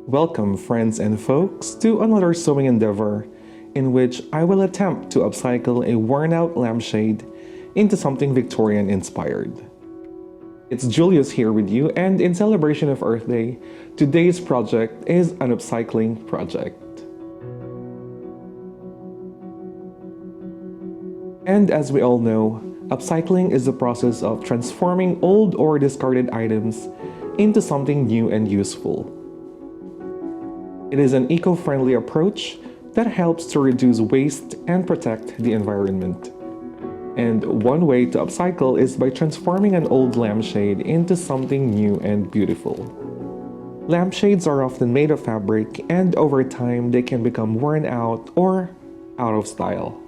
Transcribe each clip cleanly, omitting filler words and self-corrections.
Welcome, friends and folks, to another sewing endeavor in which I will attempt to upcycle a worn-out lampshade into something Victorian-inspired. It's Julius here with you, and in celebration of Earth Day, today's project is an upcycling project. And as we all know, upcycling is the process of transforming old or discarded items into something new and useful. It is an eco-friendly approach that helps to reduce waste and protect the environment. And one way to upcycle is by transforming an old lampshade into something new and beautiful. Lampshades are often made of fabric, and over time they can become worn out or out of style.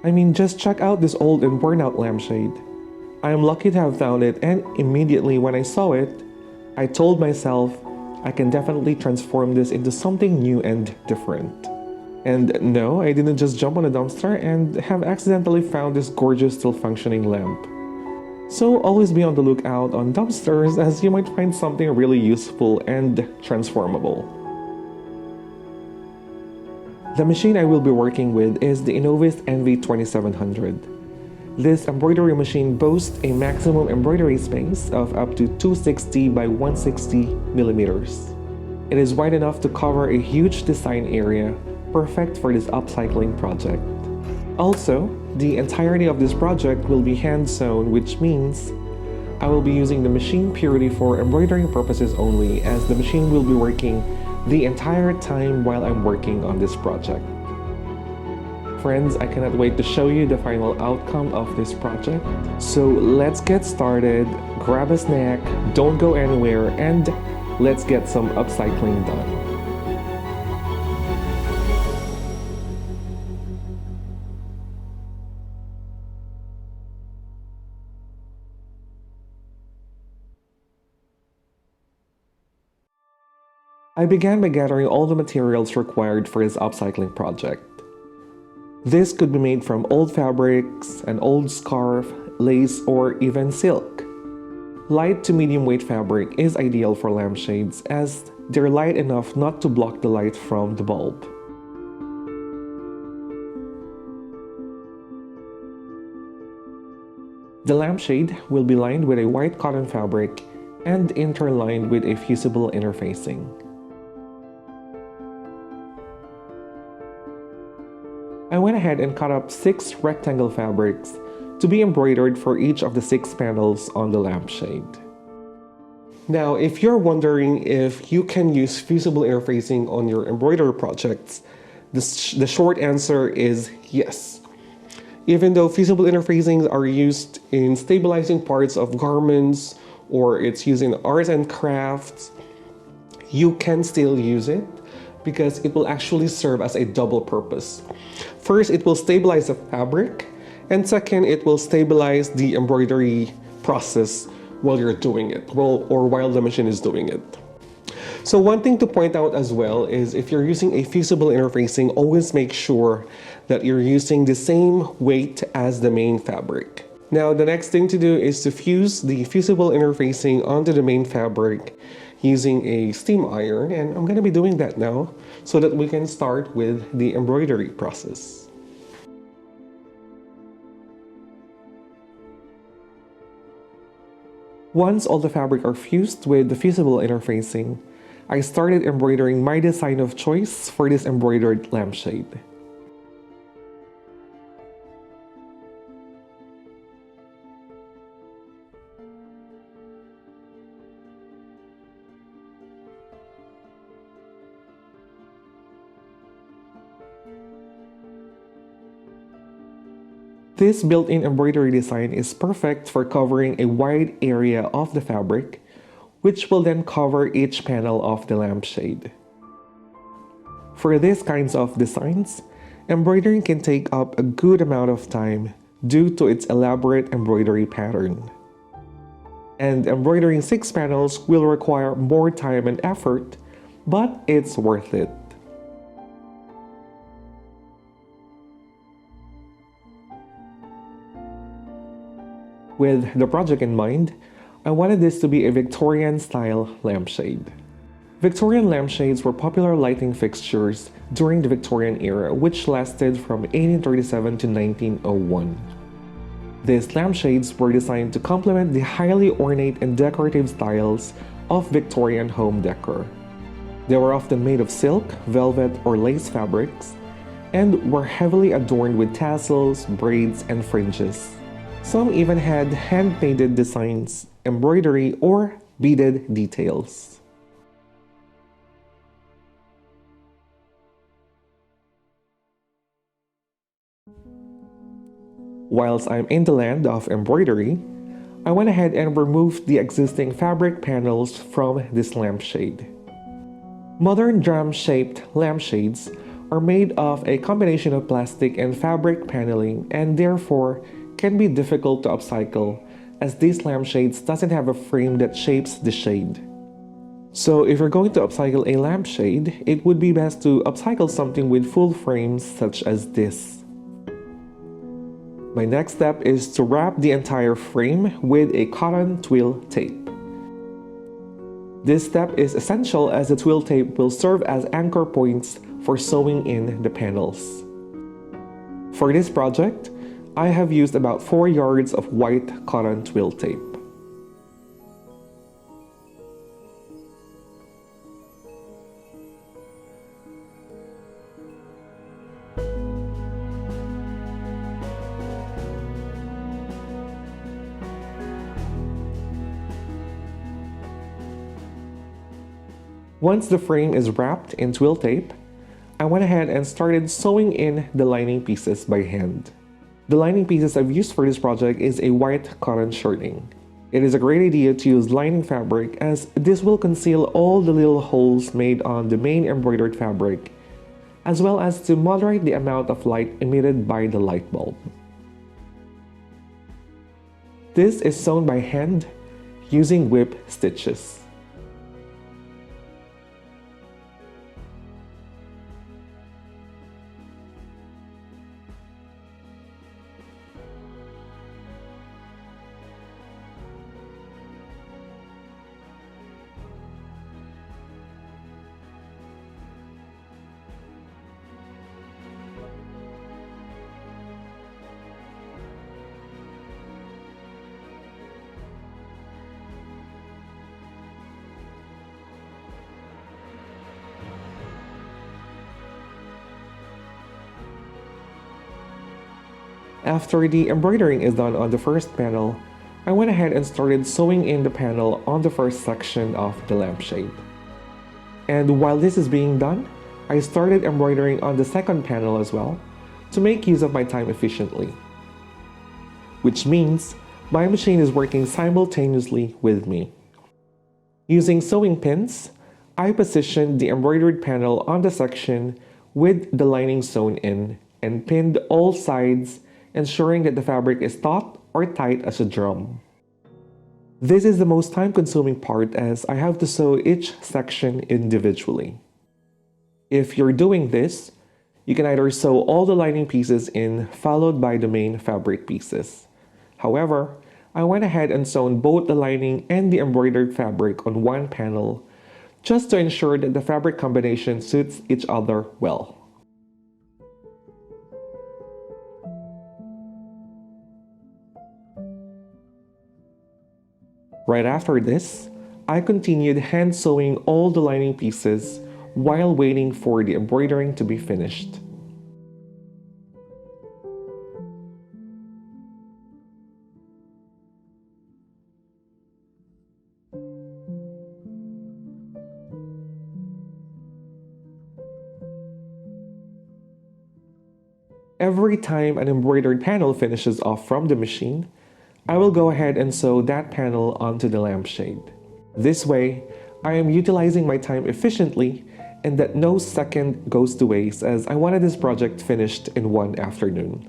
I mean, just check out this old and worn out lampshade. I am lucky to have found it, and immediately when I saw it, I told myself I can definitely transform this into something new and different. And no, I didn't just jump on a dumpster and have accidentally found this gorgeous still functioning lamp. So always be on the lookout on dumpsters, as you might find something really useful and transformable. The machine I will be working with is the Brother NV2700. This embroidery machine boasts a maximum embroidery space of up to 260 by 160 millimeters. It is wide enough to cover a huge design area, perfect for this upcycling project. Also, the entirety of this project will be hand sewn, which means I will be using the machine purely for embroidering purposes only, as the machine will be working the entire time while I'm working on this project. Friends, I cannot wait to show you the final outcome of this project. So let's get started, grab a snack, don't go anywhere, and let's get some upcycling done. I began by gathering all the materials required for this upcycling project. This could be made from old fabrics, an old scarf, lace, or even silk. Light to medium weight fabric is ideal for lampshades, as they're light enough not to block the light from the bulb. The lampshade will be lined with a white cotton fabric and interlined with a fusible interfacing. I went ahead and cut up 6 rectangle fabrics to be embroidered for each of the 6 panels on the lampshade. Now, if you're wondering if you can use fusible interfacing on your embroidery projects, the short answer is yes. Even though fusible interfacings are used in stabilizing parts of garments or it's used in arts and crafts, you can still use it because it will actually serve as a double purpose. First, it will stabilize the fabric, and second, it will stabilize the embroidery process while you're doing it, or while the machine is doing it. So one thing to point out as well is if you're using a fusible interfacing, always make sure that you're using the same weight as the main fabric. Now, the next thing to do is to fuse the fusible interfacing onto the main fabric using a steam iron, and I'm going to be doing that now so that we can start with the embroidery process. Once all the fabric are fused with the fusible interfacing, I started embroidering my design of choice for this embroidered lampshade. This built-in embroidery design is perfect for covering a wide area of the fabric, which will then cover each panel of the lampshade. For these kinds of designs, embroidering can take up a good amount of time due to its elaborate embroidery pattern. And embroidering 6 panels will require more time and effort, but it's worth it. With the project in mind, I wanted this to be a Victorian-style lampshade. Victorian lampshades were popular lighting fixtures during the Victorian era, which lasted from 1837 to 1901. These lampshades were designed to complement the highly ornate and decorative styles of Victorian home decor. They were often made of silk, velvet, or lace fabrics, and were heavily adorned with tassels, braids, and fringes. Some even had hand-painted designs, embroidery, or beaded details. Whilst I'm in the land of embroidery, I went ahead and removed the existing fabric panels from this lampshade. Modern drum-shaped lampshades are made of a combination of plastic and fabric paneling and therefore can be difficult to upcycle, as these lampshades doesn't have a frame that shapes the shade. So if you're going to upcycle a lampshade, it would be best to upcycle something with full frames such as this. My next step is to wrap the entire frame with a cotton twill tape. This step is essential as the twill tape will serve as anchor points for sewing in the panels. For this project, I have used about 4 yards of white cotton twill tape. Once the frame is wrapped in twill tape, I went ahead and started sewing in the lining pieces by hand. The lining pieces I've used for this project is a white cotton shirting. It is a great idea to use lining fabric as this will conceal all the little holes made on the main embroidered fabric, as well as to moderate the amount of light emitted by the light bulb. This is sewn by hand using whip stitches. After the embroidering is done on the first panel, I went ahead and started sewing in the panel on the first section of the lampshade. And while this is being done, I started embroidering on the second panel as well to make use of my time efficiently. Which means my machine is working simultaneously with me. Using sewing pins, I positioned the embroidered panel on the section with the lining sewn in and pinned all sides, ensuring that the fabric is taut or tight as a drum. This is the most time-consuming part as I have to sew each section individually. If you're doing this, you can either sew all the lining pieces in followed by the main fabric pieces. However, I went ahead and sewn both the lining and the embroidered fabric on one panel just to ensure that the fabric combination suits each other well. Right after this, I continued hand sewing all the lining pieces while waiting for the embroidering to be finished. Every time an embroidered panel finishes off from the machine, I will go ahead and sew that panel onto the lampshade. This way, I am utilizing my time efficiently and that no second goes to waste as I wanted this project finished in one afternoon.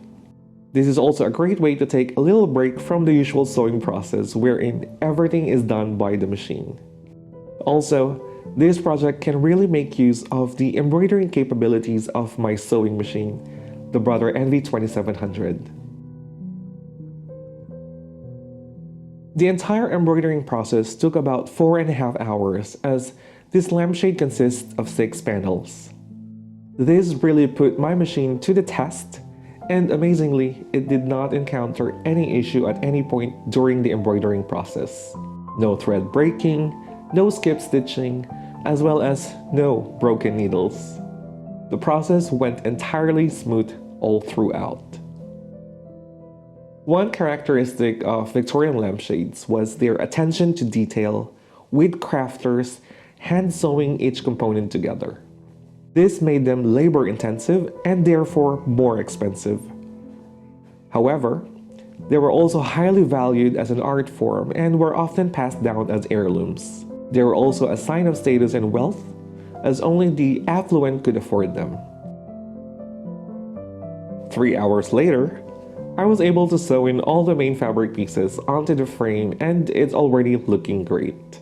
This is also a great way to take a little break from the usual sewing process wherein everything is done by the machine. Also, this project can really make use of the embroidering capabilities of my sewing machine, the Brother NV2700. The entire embroidering process took about 4.5 hours as This lampshade consists of 6 panels. This really put my machine to the test, and amazingly, it did not encounter any issue at any point during the embroidering process. No thread breaking, no skip stitching, as well as no broken needles. The process went entirely smooth all throughout. One characteristic of Victorian lampshades was their attention to detail, with crafters hand sewing each component together. This made them labor-intensive and therefore more expensive. However, they were also highly valued as an art form and were often passed down as heirlooms. They were also a sign of status and wealth, as only the affluent could afford them. 3 hours later, I was able to sew in all the main fabric pieces onto the frame, and it's already looking great.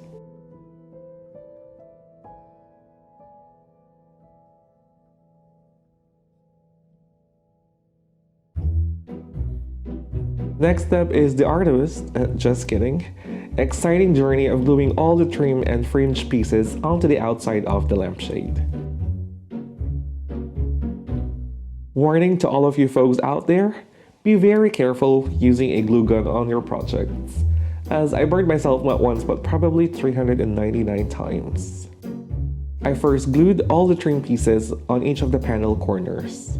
Next step is the arduous, just kidding, exciting journey of gluing all the trim and fringe pieces onto the outside of the lampshade. Warning to all of you folks out there, be very careful using a glue gun on your projects, as I burned myself not once but probably 399 times. I first glued all the trim pieces on each of the panel corners.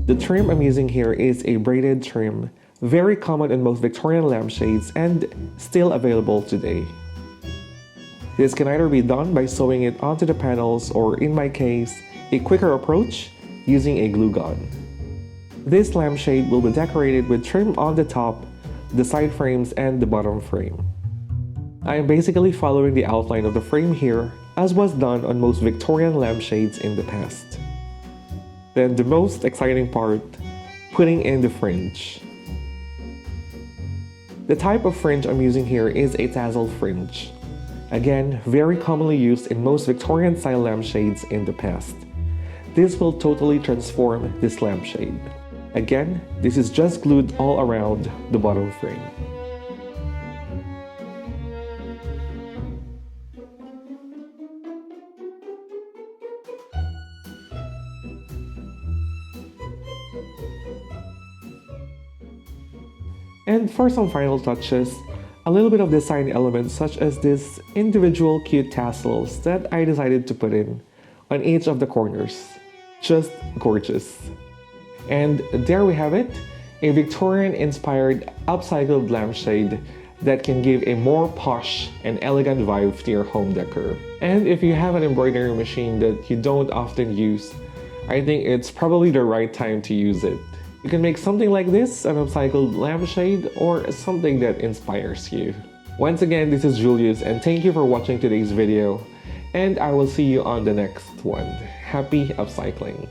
The trim I'm using here is a braided trim, very common in most Victorian lampshades and still available today. This can either be done by sewing it onto the panels or, in my case, a quicker approach using a glue gun. This lampshade will be decorated with trim on the top, the side frames, and the bottom frame. I am basically following the outline of the frame here, as was done on most Victorian lampshades in the past. Then the most exciting part, putting in the fringe. The type of fringe I'm using here is a tassel fringe. Again, very commonly used in most Victorian style lampshades in the past. This will totally transform this lampshade. Again, this is just glued all around the bottom frame. And for some final touches, a little bit of design elements such as this individual cute tassels that I decided to put in on each of the corners. Just gorgeous. And there we have it, a Victorian-inspired upcycled lampshade that can give a more posh and elegant vibe to your home decor. And if you have an embroidery machine that you don't often use, I think it's probably the right time to use it. You can make something like this, an upcycled lampshade, or something that inspires you. Once again, this is Julius, and thank you for watching today's video, and I will see you on the next one. Happy upcycling!